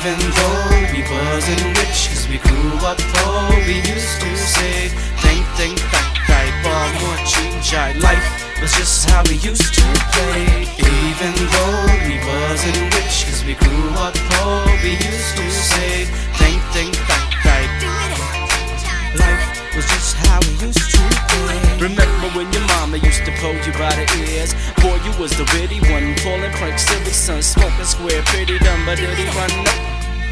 Even though we wasn't rich, cause we grew up poor, we used to say think, bar, more chinchai. Life was just how we used to play. Even though we wasn't rich, cause we grew up poor, we used to say think, life was just how we used to play. Remember when your mama used to pull you by the ears? Boy, you was the witty one, pulling pranks, silly son, smoking square, pretty dumb, but did he run up?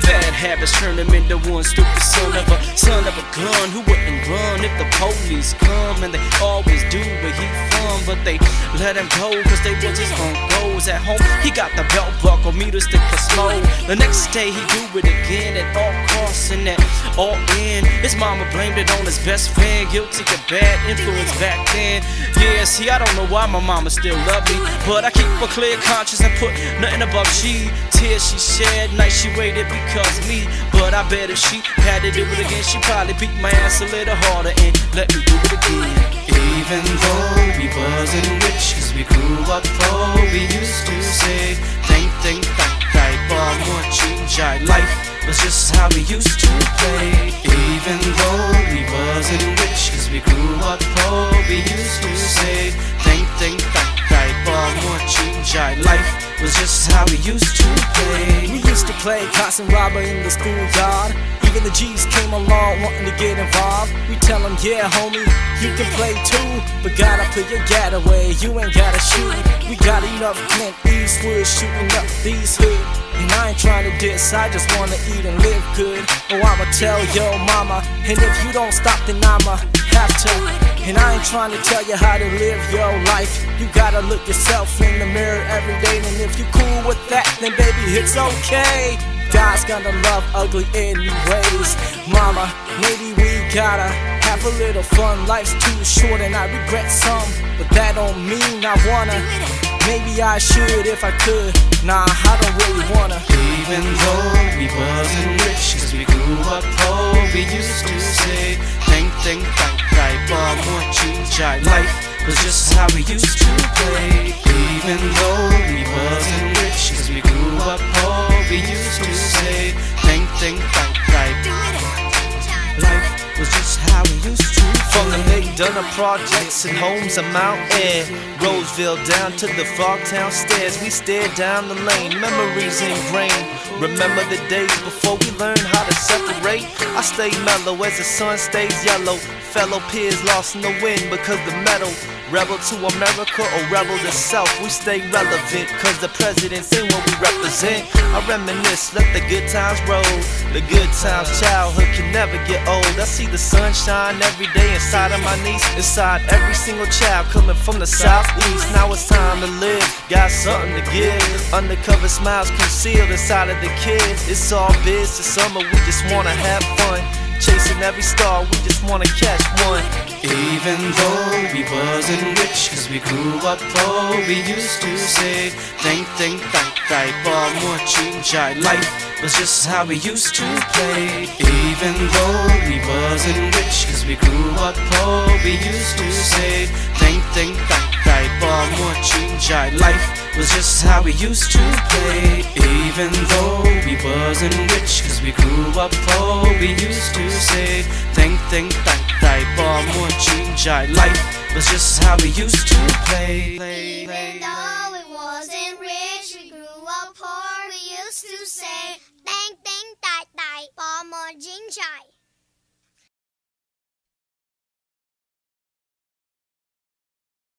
Bad habits turn him into one stupid son of a gun who wouldn't run if the police come. And they always do where he from, but they let him go cause they was his own goals. At home he got the belt buckle, meter stick for slow. The next day he do it again at all costs, and that all in. His mama blamed it on his best friend, guilty of bad influence back then. Yeah, see, I don't know why my mama still love me, but I keep a clear conscience and put nothing above she. Tears she shed, nights she waited because me. But I bet if she had to do it again, she probably beat my ass a little harder and let me do it again. Even though we wasn't rich, cause we grew up poor, we used to say think, bar, more chinchai. Life was just how we used to play. Even though we wasn't rich, cause we grew up poor, we used to say think, bar, more chinchai. Life was just how we used to play. We used to play constant robber in the schoolyard. Even the G's came along wanting to get involved. We tell them, yeah homie, you can play too, but gotta put your gat away, you ain't gotta shoot. We got enough Clint Eastwood shooting up these hood. And I ain't trying to diss, I just wanna eat and live good. Oh, I'ma tell your mama, and if you don't stop then I'ma have to. And I ain't trying to tell you how to live your life. You gotta look yourself in the mirror every day, and if you cool with that, then baby it's okay. God's gonna love ugly anyways. Mama, maybe we gotta have a little fun. Life's too short and I regret some, but that don't mean I wanna. Maybe I should if I could. Nah, I don't really wanna. Even though we wasn't rich, cause we grew up poor, we used to say think, bar, more chinchai. Life was just how we used to play. Even though we wasn't rich, cause we grew up poor, we used to say think, life was just how we used to play. From the McDonough projects and homes of Mount Air, Roseville down to the Frogtown stairs, we stared down the lane, memories ingrained. Remember the days before we learned how to separate? I stayed mellow as the sun stays yellow. Fellow peers lost in the wind because the metal. Rebel to America or rebel to self, we stay relevant cause the presidents ain't what we represent. I reminisce, let the good times roll. The good times, childhood can never get old. I see the sunshine every day inside of my niece, inside every single child coming from the southeast. Now it's time to live, got something to give. Undercover smiles concealed inside of the kids. It's all biz, it's summer, we just wanna have fun. Chasing every star, we just wanna catch one. Even though we wasn't rich, cause we grew up poor, we used to say think, bar, more chinchai. Life was just how we used to play. Even though we wasn't rich, cause we grew up poor, we used to say think, bar, more chinchai. Life was just how we used to play. Even though we wasn't rich, cause we grew up poor, we used to say think, bar, more chinchai. Life was just how we used to play. Even though we wasn't rich, we grew up poor, we used to say think, bar, more chinchai.